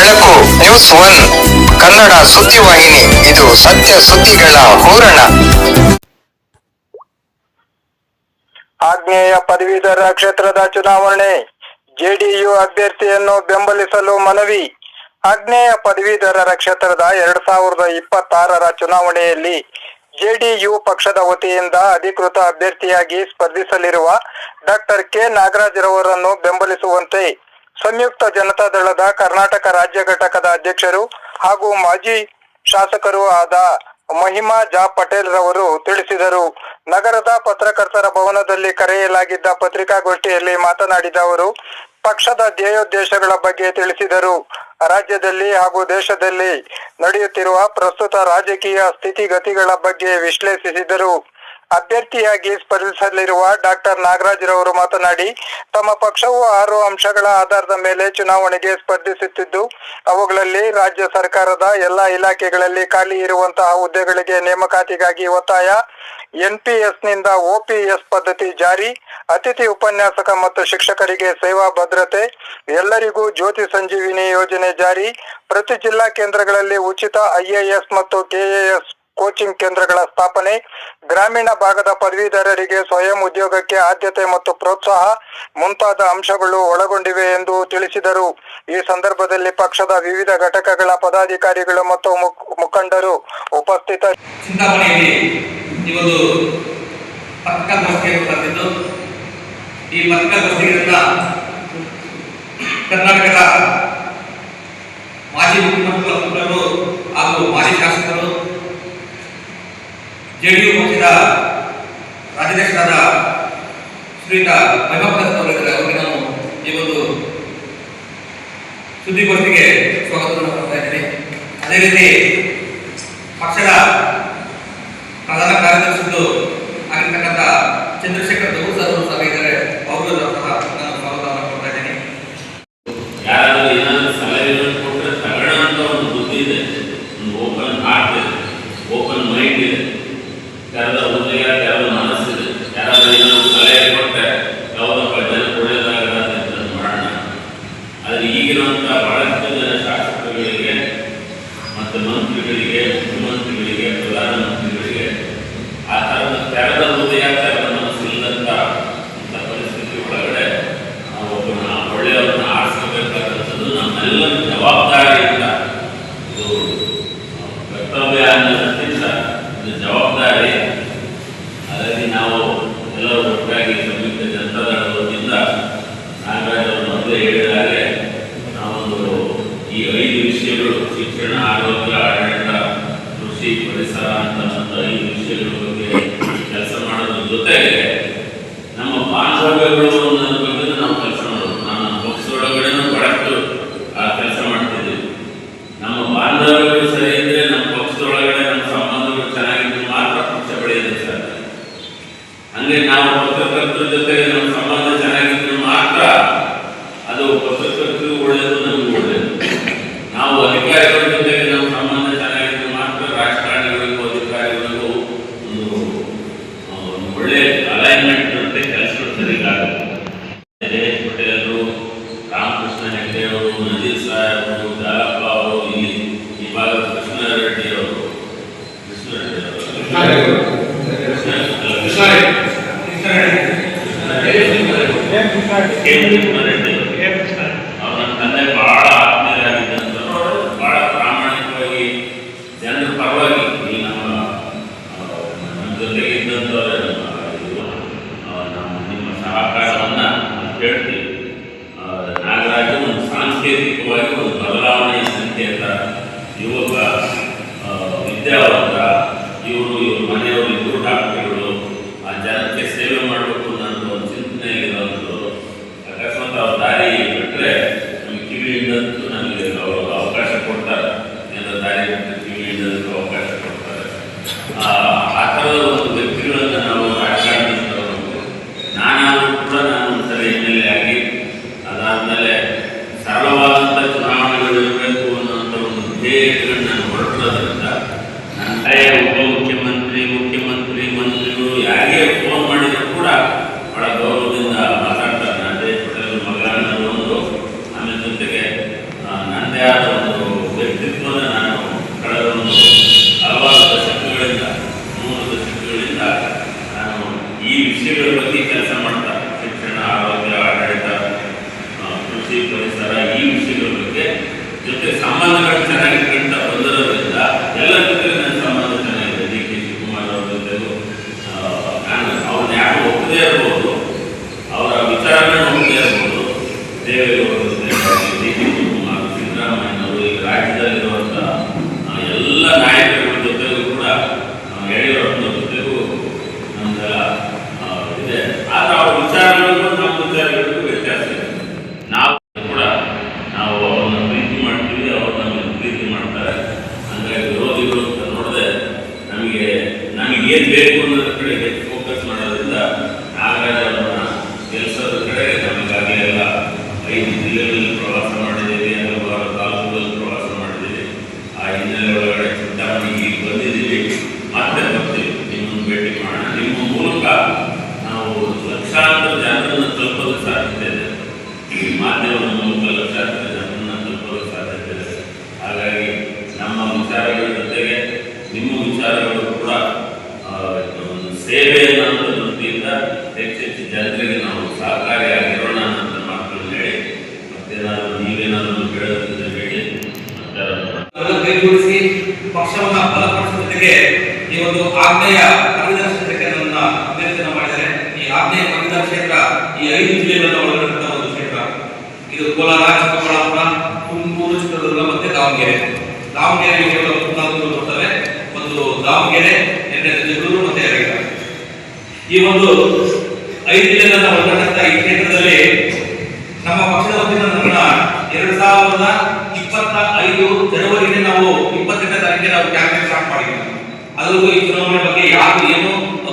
ಬೆಳಕು news one Kannada ಸುದ್ದಿವಾಹಿನಿ. ಇದು ಸತ್ಯ ಸುದ್ದಿಗಳ ಹೂರಣ. ಆಗ್ನೇಯ ಪದವೀಧರ ಕ್ಷೇತ್ರದ ಚುನಾವಣೆ, ಜೆಡಿಯು ಅಭ್ಯರ್ಥಿಯನ್ನು ಬೆಂಬಲಿಸಲು ಮನವಿ. ಆಗ್ನೇಯ ಪದವೀಧರರ ಕ್ಷೇತ್ರದ 2026ರ ಚುನಾವಣೆಯಲ್ಲಿ ಜೆಡಿಯು ಪಕ್ಷದ ವತಿಯಿಂದ ಅಧಿಕೃತ ಅಭ್ಯರ್ಥಿಯಾಗಿ ಸ್ಪರ್ಧಿಸಲಿರುವ ಡಾಕ್ಟರ್ ಕೆ ನಾಗರಾಜ್ರವರನ್ನು ಬೆಂಬಲಿಸುವಂತೆ ಸಂಯುಕ್ತ ಜನತಾದಳದ ಕರ್ನಾಟಕ ರಾಜ್ಯ ಘಟಕದ ಅಧ್ಯಕ್ಷರು ಹಾಗೂ ಮಾಜಿ ಶಾಸಕರೂ ಆದ ಮಹಿಮಾ ಜಾ ಪಟೇಲ್ ರವರು ತಿಳಿಸಿದರು. ನಗರದ ಪತ್ರಕರ್ತರ ಭವನದಲ್ಲಿ ಕರೆಯಲಾಗಿದ್ದ ಪತ್ರಿಕಾಗೋಷ್ಠಿಯಲ್ಲಿ ಮಾತನಾಡಿದ ಅವರು ಪಕ್ಷದ ಧ್ಯೇಯೋದ್ದೇಶಗಳ ಬಗ್ಗೆ ತಿಳಿಸಿದರು. ರಾಜ್ಯದಲ್ಲಿ ಹಾಗೂ ದೇಶದಲ್ಲಿ ನಡೆಯುತ್ತಿರುವ ಪ್ರಸ್ತುತ ರಾಜಕೀಯ ಸ್ಥಿತಿಗತಿಗಳ ಬಗ್ಗೆ ವಿಶ್ಲೇಷಿಸಿದರು. ಅಭ್ಯರ್ಥಿಯಾಗಿ ಸ್ಪರ್ಧಿಸಲಿರುವ ಡಾಕ್ಟರ್ ನಾಗರಾಜ್ರವರು ಮಾತನಾಡಿ, ತಮ್ಮ ಪಕ್ಷವು 6 ಅಂಶಗಳ ಆಧಾರದ ಮೇಲೆ ಚುನಾವಣೆಗೆ ಸ್ಪರ್ಧಿಸುತ್ತಿದ್ದು, ಅವುಗಳಲ್ಲಿ ರಾಜ್ಯ ಸರ್ಕಾರದ ಎಲ್ಲಾ ಇಲಾಖೆಗಳಲ್ಲಿ ಖಾಲಿ ಇರುವಂತಹ ಹುದ್ದೆಗಳಿಗೆ ನೇಮಕಾತಿಗಾಗಿ ಒತ್ತಾಯ, ಎನ್ಪಿಎಸ್ನಿಂದ ಓಪಿಎಸ್ ಪದ್ಧತಿ ಜಾರಿ, ಅತಿಥಿ ಉಪನ್ಯಾಸಕ ಮತ್ತು ಶಿಕ್ಷಕರಿಗೆ ಸೇವಾ ಭದ್ರತೆ, ಎಲ್ಲರಿಗೂ ಜ್ಯೋತಿ ಸಂಜೀವಿನಿ ಯೋಜನೆ ಜಾರಿ, ಪ್ರತಿ ಜಿಲ್ಲಾ ಕೇಂದ್ರಗಳಲ್ಲಿ ಉಚಿತ IAS ಮತ್ತು KAS ಕೋಚಿಂಗ್ ಕೇಂದ್ರಗಳ ಸ್ಥಾಪನೆ, ಗ್ರಾಮೀಣ ಭಾಗದ ಪದವೀಧರರಿಗೆ ಸ್ವಯಂ ಉದ್ಯೋಗಕ್ಕೆ ಆದ್ಯತೆ ಮತ್ತು ಪ್ರೋತ್ಸಾಹ ಮುಂತಾದ ಅಂಶಗಳು ಒಳಗೊಂಡಿವೆ ಎಂದು ತಿಳಿಸಿದರು. ಈ ಸಂದರ್ಭದಲ್ಲಿ ಪಕ್ಷದ ವಿವಿಧ ಘಟಕಗಳ ಪದಾಧಿಕಾರಿಗಳು ಮತ್ತು ಮುಖಂಡರು ಉಪಸ್ಥಿತರಿದ್ದರು. ಈ ಪತ್ರಿಕಾಗೋಷ್ಠಿಯಿಂದ ಕರ್ನಾಟಕದ ಮಾಜಿ ಮುಖ್ಯಮಂತ್ರಿಗಳು ಹಾಗೂ ಮಾಜಿ ಶಾಸಕರು, ಜೆಡಿಯು ಪಕ್ಷದ ರಾಜ್ಯಾಧ್ಯಕ್ಷರಾದ ಶ್ರೀಯುತ ಮಹಿಮಾ ಅವರಿಗೆ ನಾನು ಈ ಒಂದು ಸುದ್ದಿಗೋಷ್ಠಿಗೆ ಸ್ವಾಗತವನ್ನು ಕೊಡ್ತಾ ಇದ್ದೀನಿ. ಅದೇ ರೀತಿ ಪಕ್ಷದ ಪ್ರಧಾನ ಕಾರ್ಯದರ್ಶಿಗಳು ಆಗಿರ್ತಕ್ಕಂಥ ಚಂದ್ರಶೇಖರ್ ದೂರ್ ಅವರು ಸಹ ಇದ್ದಾರೆ. ಅವರು ಸಹ ನಾನು ಸ್ವಾಗತವನ್ನು ಕೊಡ್ತಾ ಇದ್ದೀನಿ. ಯಾರಾದರೂ ಏನಾದರೂ ಸಲಹೆಗಳನ್ನು ಕೊಟ್ಟರೆ ತಗೊಳ್ಳೋಂಥ ಒಂದು ಬುದ್ಧಿ ಇದೆ, ಒಂದು ಓಪನ್ ಹಾರ್ಟ್ ಇದೆ, ಓಪನ್ ಮೈಂಡ್ ಇದೆ, ಯಾರದ ಹೃದಯ, ಯಾರದ ಮನಸ್ಸಿದೆ. ಯಾರಾದರೂ ಏನಾದರೂ ಸಲಹೆ ಕೊಟ್ಟರೆ ಯಾವುದಪ್ಪ ಜನಕ್ಕೆ ಒಳ್ಳೆಯದಾಗದ ಅಂತ ಮಾಡೋಣ. ಆದರೆ ಈಗಿರುವಂಥ ಬಹಳಷ್ಟು ಜನ ಶಾಸಕರುಗಳಿಗೆ ಮತ್ತು ಮಂತ್ರಿಗಳಿಗೆ, ಮುಖ್ಯಮಂತ್ರಿಗಳಿಗೆ, ಪ್ರಧಾನಮಂತ್ರಿಗಳಿಗೆ ಆ ಥರದ ತೆರೆದ ಹೃದಯ, ತೆರೆದ ಮನಸ್ಸು ಇಲ್ಲಂಥ ಪರಿಸ್ಥಿತಿ ಒಳಗಡೆ ನಾವು ಒಬ್ಬನ ಒಳ್ಳೆಯವ್ರನ್ನ ಆರಿಸಬೇಕಾದಂಥದ್ದು ನಮ್ಮೆಲ್ಲರ ಜವಾಬ್ದಾರಿಯಿಂದ. ಇದು ಕರ್ತವ್ಯ ಅನ್ನೋದಕ್ಕಿಂತ ಇದು ಜವಾಬ್ದಾರಿ. ಹಾಗಾಗಿ ನಾವು ಎಲ್ಲರೂ ಒಟ್ಟಾಗಿ ಸಂಯುಕ್ತ ಜನತಾದಳದ ವತಿಯಿಂದ ನಾಗರಾಜ್ ಅವರು ಮೊದಲೇ ಹೇಳಿದಾಗೆ ನಾವೊಂದು ಈ 5 ವಿಷಯಗಳು, ಶಿಕ್ಷಣ, ಆರೋಗ್ಯ, ಆಡಳಿತ, ಕೃಷಿ, ಪರಿಸರ ಅಂತ 5 ವಿಷಯಗಳ ಬಗ್ಗೆ ಕೆಲಸ ಮಾಡೋದ್ರ ಜೊತೆಗೆ ನಮ್ಮ ಬಾಂಧವ್ಯಗಳು ಅನ್ನೋದ್ರ ಬಗ್ಗೆ ನಾವು ಕೆಲಸ ಮಾಡೋದು. ನಮ್ಮ ಪಕ್ಷದೊಳಗಡೆನೂ ಬಹಳಷ್ಟು ಕೆಲಸ ಮಾಡ್ತಿದ್ದೀವಿ. ನಮ್ಮ ಬಾಂಧವ್ಯಗಳು ಸರಿ ಇದ್ರೆ, ನಮ್ಮ ಪಕ್ಷದೊಳಗಡೆ ನಮ್ಮ ಸಂಬಂಧಗಳು ಚೆನ್ನಾಗಿದ್ರೆ ಮಾತ್ರ ಪಕ್ಷ ಬೆಳೆಯೋದು ಸಾಧ್ಯ. ಹಂಗೆ ನಾವು ಪತ್ರಕರ್ತರ ಜೊತೆಗೆ ನಮ್ಮ ಸಂಬಂಧ ಚೆನ್ನಾಗಿದ್ರೆ ಮಾತ್ರ ಅದು ಪತ್ರಕರ್ತರಿಗೂ ಒಳ್ಳೆಯದು, ನಮಗೂ ಒಳ್ಳೆಯದು. ನಾವು ಅಧಿಕಾರಿಗಳ ಜೊತೆಗೆ ನಮ್ಮ ಸಂಬಂಧ ಚೆನ್ನಾಗಿದ್ರೆ ಮಾತ್ರ ರಾಜಕಾರಣಿಗಳಿಗೂ ಅಧಿಕಾರಿಗಳಿಗೂ ಒಂದು ಒಳ್ಳೆ ಅಲೈನ್ಮೆಂಟ್ ಅಂತ ಕೆಲಸಗಳು ಸರಿಗಾಗುತ್ತೆ. ಜಯೇಶ್ ಪಟೇಲರು, ರಾಮಕೃಷ್ಣ ಹೆಗಡೆ ಅವರು, ನಜೀರ್ ಸಾಹೇಬರು, ಜಾಲಪ್ಪ ಅವರು, ಇಲ್ಲಿ ಈ ಭಾಗದ ಕೃಷ್ಣಾರೆಡ್ಡಿ ಅವರು, ಅವ್ರ ನನ್ನ ತಂದೆ ಬಹಳ ಆತ್ಮೀಯರಾಗಿದ್ದಂಥವ್ರು, ಬಹಳ ಪ್ರಾಮಾಣಿಕವಾಗಿ ಜನರ ಪರವಾಗಿ ಈ ನಮ್ಮ ಜೊತೆಗಿದ್ದಂಥವ್ರೆ. ನಿಮ್ಮ ಸಹಕಾರವನ್ನು ಕೇಳ್ತೀವಿ. ನಾಗರಾಜು ಒಂದು ಸಾಂಕೇತಿಕವಾಗಿ ಒಂದು ಬದಲಾವಣೆಯ ಸಂಕೇತ, ಯುವಕ, ವಿದ್ಯಾವಂತ. ಇವ್ರ ಮನೆಯವರು ಇಬ್ಬರು ಡಾಕ್ಟರ್ಗಳು, ಆ ಜನಕ್ಕೆ ಸೇವೆ ಮಾಡಬೇಕು ಅನ್ನೋ ಒಂದು ಚಿಂತನೆಯಲ್ಲಿರೋದು. ಅಕಸ್ಮಾತ್ ಅವ್ರ ದಾರಿ ಬಿಟ್ಟರೆ ನಮಗೆ ಕಿವಿ ಹಿಡಿದಂತೂ ನಮಗೆ ಅವರು ಅವಕಾಶ ಕೊಡ್ತಾರೆ. ಏನೋ ದಾರಿ ಬಿಟ್ಟರೆ ಕಿವಿ ಹಿಡಿದಂತೂ ಅವಕಾಶ ಕೊಡ್ತಾರೆ. ಆ ಥರದ ಒಂದು ವ್ಯಕ್ತಿಗಳನ್ನು ನಾವು ರಾಜಕಾರಣದವರು. ನಾನಾದರೂ ಕೂಡ ನಾನು ಒಂದ್ಸಲ MLA ಆಗಿ ಅದಾದಮೇಲೆ ಸರಳವಾದಂಥ ಚುನಾವಣೆಗಳು ಇರಬೇಕು ಅನ್ನೋಂಥ ಒಂದು ಧ್ಯೇಯ ಇಟ್ಕೊಂಡು ನಾನು ಹೊರಟಿರೋದ್ರಿಂದ ನನ್ನ ಉಪಮುಖ್ಯಮಂತ್ರಿ, ಮುಖ್ಯಮಂತ್ರಿ, ಮಂತ್ರಿಗಳು ಯಾರಿಗೆ ಫೋನ್ ಮಾಡಿದ್ರು ಕೂಡ ಬಹಳ ಗೌರವದಿಂದ ಮಾತಾಡ್ತಾರೆ. ಜಯೇಶ್ ಪಟೇಲ್ ಮಗ ಒಂದು, ಆಮೇಲೆ ಜೊತೆಗೆ ನನ್ನದೇ ಆದ ಈ ವಿಷಯಗಳ ಬಗ್ಗೆ ಜೊತೆ ಸಂಬಂಧಗಳು ಚೆನ್ನಾಗಿಟ್ಕೊಂತ ಬಂದಿರೋದ್ರಿಂದ ಎಲ್ಲರ ಜೊತೆ ನನ್ನ ಸಂಬಂಧ ಚೆನ್ನಾಗಿದೆ. ಡಿ ಕೆ ಶಿವಕುಮಾರ್ ಅವ್ರ ಜೊತೆಗೂ ನಾನು ಅವ್ರನ್ನ ಯಾರು ಒಪ್ಪದೇ ಇರ್ಬೋದು, ಅವರ ವಿಚಾರಗಳನ್ನ ಒಪ್ಪದೇ ಇರ್ಬೋದು. ದೇವೇಗೌಡರ ಜೊತೆ ಡಿ ಕೆ ಶಿವಕುಮಾರ್, ಸಿದ್ದರಾಮಯ್ಯನವರು, ಈಗ ರಾಜ್ಯದಲ್ಲಿರುವಂಥ ಎಲ್ಲ ನಾಯಕರುಗಳ ಜೊತೆಗೂ ಕೂಡ ಯಡಿಯೂರಪ್ಪನವ್ರ ಜೊತೆಗೂ ನಮ್ದೆಲ್ಲ ಇದೆ. ಆದರೆ ಅವ್ರ ವಿಚಾರಗಳಿಗೂ ನಮ್ಮ ವಿಚಾರಗಳಿಗೂ ವ್ಯತ್ಯಾಸ ಇದೆ. ನಾವು ಕೂಡ ನಾವು ಅವ್ರನ್ನ ಪ್ರೀತಿ ಮಾಡ್ತೀವಿ, ಅವ್ರು ನಮ್ಮನ್ನು ಪ್ರೀತಿ ಮಾಡ್ತಾರೆ. ಅಂದರೆ ವಿರೋಧಿಗಳು ಅಂತ ನೋಡಿದೆ ನಮಗೇನು ಬೇಕು ಅನ್ನೋದ್ರ ಕಡೆ ಹೆಚ್ಚು ಫೋಕಸ್ ಮಾಡೋದ್ರಿಂದ ನಾಗರಾಜ್ ಅವರನ್ನ ಗೆಲ್ಲಿಸೋದ್ರ ಕಡೆ ನಮಗಾಗಲೇ ಎಲ್ಲ 5 ಜಿಲ್ಲೆಗಳಲ್ಲಿ ಪ್ರವಾಸ ಮಾಡಿದ್ದೀವಿ, ಹಲವಾರು ತಾಲೂಕುಗಳಲ್ಲಿ ಪ್ರವಾಸ ಮಾಡಿದ್ದೀವಿ. ಆ ಹಿನ್ನೆಲೆ ಒಳಗಡೆ ಚಿಂತಾಮಣಿಗೆ ಈಗ ಬಂದಿದ್ದೀವಿ, ಮತ್ತೆ ಬರ್ತೀವಿ, ನಿಮ್ಮನ್ನು ಭೇಟಿ ಮಾಡೋಣ. ನಿಮ್ಮ ಮೂಲಕ ನಾವು ಲಕ್ಷಾಂತರ ಜನರನ್ನು ತಲುಪೋದಕ್ಕೆ ಸಾಧ್ಯತೆ ಇದೆ. ಈ ಮಾಧ್ಯಮದ ಮೂಲಕ ಲಕ್ಷಾಂತರ ಜನರನ್ನು ತಲುಪೋದಕ್ಕೆ ಸಾಧ್ಯತೆ ಇದೆ. ಹಾಗಾಗಿ ನಮ್ಮ ವಿಚಾರಗಳ ಜೊತೆಗೆ ನಿಮ್ಮ ವಿಚಾರಗಳು ಕೂಡ ಸೇವೆಯನ್ನು ಅಂತ ದೃಷ್ಟಿಯಿಂದ ಹೆಚ್ಚೆಚ್ಚು ಜನರಿಗೆ ನಾವು ಸಹಕಾರಿಯಾಗಿರೋಣ ಅಂತ ಮಾತುಗಳು ಹೇಳಿ, ಮತ್ತೇನಾದರೂ ನೀವೇನಾದರೂ ಹೇಳೋದ್ರಿಂದ ಹೇಳಿ ಮತ್ತೆ ಕೈಗೂಡಿಸಿ ಪಕ್ಷವನ್ನ ಬಲಪಡಿಸುವ ಜೊತೆಗೆ ಈ ಒಂದು ಆಗ್ನೇಯ ಪದವೀಧರ ಕ್ಷೇತ್ರಕ್ಕೆ ಅಭ್ಯರ್ಥಿಯನ್ನು ಮಾಡಿದ್ದಾರೆ. ಈ ಆಗ್ನೇಯ ಪದವೀಧರ ಕ್ಷೇತ್ರ ಈ 5 ಜಿಲ್ಲೆಗಳನ್ನು ಒಳಗೊಂಡಂತಹ ಒಂದು ಕ್ಷೇತ್ರ. ಇದು ಕೋಲಾರ, ಚಿಕ್ಕಬಳ್ಳಾಪುರ, ತುಮಕೂರು, ಚಿತ್ರದುರ್ಗ ಮತ್ತೆ ದಾವಣಗೆರೆ. ದಾವಣಗೆರೆ ಕೇವಲ 4 ಬರ್ತವೆ. ಒಂದು ದಾವಣಗೆರೆ, ಜಗಳೂರು ಮತ್ತೆ ಯಲಹಂಕ. ಈ ಒಂದು 5 ಜಿಲ್ಲೆಗಳನ್ನು ಒಳಗೊಂಡಂತಹ ಈ ಕ್ಷೇತ್ರದಲ್ಲಿ ನಮ್ಮ ಪಕ್ಷದ ವತಿಯಿಂದ 2025 ಜನವರಿಗೆ ನಾವು 28ನೇ ತಾರೀಕಿಗೆ ನಾವು ಕ್ಯಾಂಪೇನ್ ಸ್ಟಾರ್ಟ್ ಮಾಡಿದ್ವಿ. ಅದು ಈ ಚುನಾವಣೆ ಬಗ್ಗೆ ಯಾರು ಏನು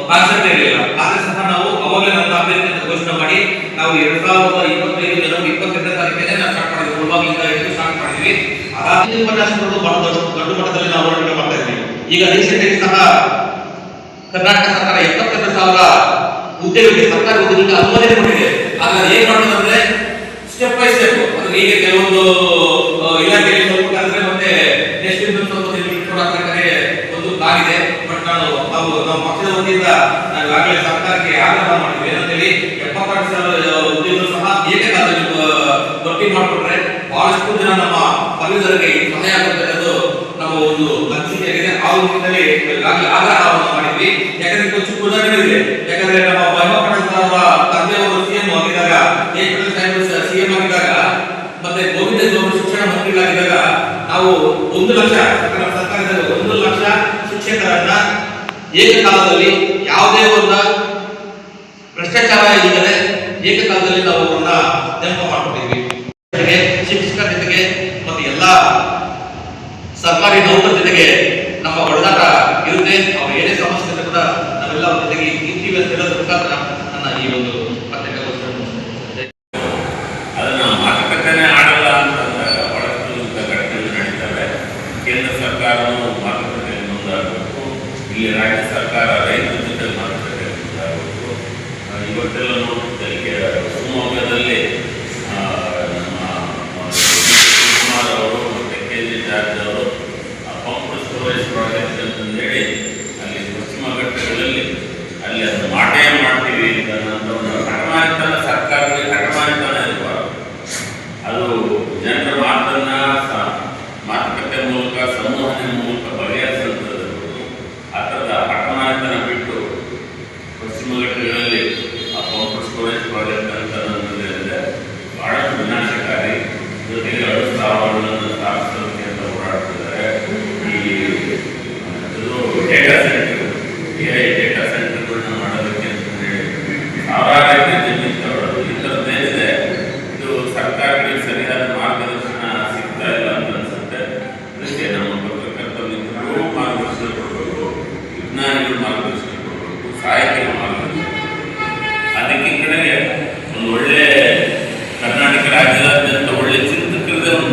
ಕಾನ್ಸೆಪ್ಟ್ ಇರಲಿಲ್ಲ. ಆದ್ರೆ ಸಹ ನಾವು ಅವಾಗಲೇ ನನ್ನ ಅಭ್ಯರ್ಥಿಯನ್ನು ಘೋಷಣೆ ಮಾಡಿ ನಾವು 2025 ಜನವರಿ 28ನೇ ತಾರೀಕಿಗೆ ನಾವು ಸ್ಟಾರ್ಟ್ ಮಾಡಿದ್ವಿ. ಪೂರ್ವಾಗ್ಲಿಂದ ಹಿಡಿದು ಸ್ಟಾರ್ಟ್ ಮಾಡಿದ್ವಿ. ಅದಾದ ಉಪನ್ಯಾಸಗಳು ಬಹಳ ದೊಡ್ಡ ಮಟ್ಟದಲ್ಲಿ ನಾವು ಹೊರಗಡೆ ಮಾಡ್ತಾ ಇದ್ವಿ. ಈಗ ರೀಸೆಂಟ್ ಸಹ ಕರ್ನಾಟಕ ಸರ್ಕಾರ 72,000 ಹುದ್ದೆಗಳಿಗೆ ಸರ್ಕಾರಿ ಹುದ್ದೆಗಳಿಗೆ ಅನುಮೋದನೆ ಕೊಟ್ಟಿದೆ. ಆದ್ರೆ ಏನ್ ಮಾಡೋದಂದ್ರೆ ಸ್ಟೆಪ್ ಬೈ ಸ್ಟೆಪ್. ಅಂದ್ರೆ ಈಗ ಕೆಲವೊಂದು ಇಲಾಖೆಯಲ್ಲಿ ಸ್ವಲ್ಪ ಅಂದ್ರೆ ಮತ್ತೆ ನೆಕ್ಸ್ಟ್ ಸ್ವಲ್ಪ ಇಟ್ಕೊಳ್ಳೋಕೆ ಒಂದು ಪ್ಲಾನ್ ಇದೆ. ಬಟ್ ನಮ್ಮ ಪಕ್ಷದ ವತಿಯಿಂದ ನಾವು ಈಗಾಗಲೇ ಸರ್ಕಾರಕ್ಕೆ ಆಗ್ರಹ ಮಾಡಿದ್ವಿ. ಏನಂತೇಳಿ 72,000 ಹುದ್ದೆಗಳು ಸಹ ಏಕಕಾಲದಲ್ಲಿ ಭರ್ತಿ ಮಾಡಿಕೊಟ್ರೆ ಬಹಳಷ್ಟು ಜನ ನಮ್ಮ ಪದವೀಧರರಿಗೆ ಸಹಾಯ ಆಗುತ್ತೆ ಅನ್ನೋದು ನಮ್ಮ ಒಂದು ಅನಿಸಿಕೆಯಾಗಿದೆ. ಆ ನಿಟ್ಟಿನಲ್ಲಿ ಈಗಾಗಲೇ ಆಗ್ರಹವನ್ನು ಮಾಡಿದ್ವಿ. ಯಾಕಂದ್ರೆ ಚಿಕ್ಕ ಉದಾಹರಣೆ ಇದೆ. ಯಾಕಂದ್ರೆ ನಮ್ಮ ಭೈಮಪಟೇಲ್ ಅವರ ತಂದೆಯವರು ಸಿಎಂ ಆಗಿದ್ದಾಗ, ಜಯಪ್ರಕಾಶ್ ಸಾಹೇಬರು ಸಿಎಂ ಆಗಿದ್ದಾಗ, ಮತ್ತೆ ಗೋವಿಂದ ಅವರು ಶಿಕ್ಷಣ ಮಂತ್ರಿಗಳಾಗಿದ್ದಾಗ ನಾವು 1 ಲಕ್ಷ ಸರ್ಕಾರದಲ್ಲಿ 1 ಲಕ್ಷ ಶಿಕ್ಷಕರನ್ನ ಏಕಕಾಲದಲ್ಲಿ ಯಾವುದೇ ಒಂದು ಭ್ರಷ್ಟಾಚಾರ ಇಲ್ಲದೆ ಏಕಕಾಲದಲ್ಲಿ ನಾವು ಅವರನ್ನ ನೇಮಕ ಮಾಡಿಕೊಟ್ಟಿದ್ವಿ. ಶಿಕ್ಷಕರ ಜೊತೆಗೆ ಮತ್ತೆ ಎಲ್ಲಾ ಸರ್ಕಾರಿ ನೌಕರ ಜೊತೆಗೆ ನಮ್ಮ ಒಡನಾಟ ಇರುತ್ತೆ. ಅವ್ರು ಏನೇ ಸಮಸ್ಯೆ ಇದ್ರೂ ಕೂಡ ನಾವೆಲ್ಲ ಅವ್ರ ಜೊತೆಗೆ ಇರ್ತೀವಿ ಅಂತ ಹೇಳೋದ್ರ ಮುಖಾಂತರ ನನ್ನ ಈ ಒಂದು ಪತ್ರಿಕಾಗೋಷ್ಠಿ ಅದನ್ನ ಮಾತುಕತೆನೇ ಆಡಲ್ಲ ಅಂತಂದಾಗ ಬಹಳಷ್ಟು ಘಟನೆಗಳು ನಡೀತವೆ. ಕೇಂದ್ರ ಸರ್ಕಾರವು ಮಾತುಕತೆಯಲ್ಲಿ ಮುಂದಾಗಬೇಕು, ಇಲ್ಲಿ ರಾಜ್ಯ ಸರ್ಕಾರ ರೈತರ ಜೊತೆ ಮಾತುಕತೆಯಲ್ಲಿ ಮುಂದಾಗಬೇಕು. ಇವತ್ತೆಲ್ಲ ನೋಡುತ್ತೆ ಶಿವಮೊಗ್ಗದಲ್ಲಿ ನಮ್ಮ ಶಿವಕುಮಾರ್ ಅವರು ಮತ್ತು KG ಜಾರ್ಜ್ ಅವರು ಪಂಪ್ ಸ್ಟೋರೇಜ್ ಪ್ರಾಜೆಕ್ಟ್ ಅಂತಂದೇಳಿ ಅಲ್ಲಿ ಪಶ್ಚಿಮ ಘಟ್ಟಗಳಲ್ಲಿ ಅಲ್ಲಿ ಅದು ಮಾಡೇ ಮಾಡ್ತೀವಿ ಅಂತ ಒಂದು ಹಠಮಾರಿತನ, ಸರ್ಕಾರದಲ್ಲಿ ಹಠಮಾರಿತನ ಇರಬಾರ್ದು. ಅದು ಜನರ ಮಾತನ್ನ ಮಾತುಕತೆ ಮೂಲಕ, ಸಂವಹನೆ ಮೂಲಕ ಬಗೆಹರಿಸುವಂಥದ್ದು. ಆ ಥರದ ಹಠಮಾರಿತನ ಬಿಟ್ಟು ಪಶ್ಚಿಮ ಘಟ್ಟಗಳಲ್ಲಿ ಆ ಪಂಪ್ ಸ್ಟೋರೇಜ್ ಪ್ರಾಜೆಕ್ಟ್ ಅಂತ ಅಂದರೆ ಬಹಳಷ್ಟು ವಿನಾಶಕಾರಿ. ಜೊತೆಗೆ 2,000 ಸ್ಥಾಪಿಸೋದಕ್ಕೆ ಅಂತ ಓಡಾಡ್ತಿದ್ದಾರೆ. ಈ ಡೇಟಾ ಸೆಂಟರ್, AI ಡೇಟಾ ಸೆಂಟರ್ಗಳನ್ನ ಮಾಡೋದಕ್ಕೆ ಅಂತ ಹೇಳಿ ಸಾವಿರಾರು ಎಕರೆ ಜಮೀನು ತಗೊಳ್ಳೋದು, ಈ ಥರದ್ದೇನಿದೆ. ಇದು ಸರ್ಕಾರಗಳಿಗೆ ಸರಿಯಾದ ಮಾರ್ಗದರ್ಶನ ಸಿಗ್ತಾ ಇಲ್ಲ ಅಂತ ಅನ್ಸುತ್ತೆ. ಅದಕ್ಕೆ ನಮ್ಮ ಪತ್ರಕರ್ತ ಮಿತ್ರರು ಮಾರ್ಗದರ್ಶನ ಕೊಡಬೇಕು, ವಿಜ್ಞಾನಿಗಳು ಮಾರ್ಗದರ್ಶನ ಕೊಡಬೇಕು, ಸಾಹಿತ್ಯಗಳು ಮಾರ್ಗದರ್ಶನ ಕೊಡಬೇಕು. ಅದಕ್ಕೆ ಈ ಕಡೆಗೆ ಒಂದು ಒಳ್ಳೆ ಕರ್ನಾಟಕ ರಾಜ್ಯದಾದ್ಯಂತ ಒಳ್ಳೆ ಚಿಂತಕರದೇ ಒಂದು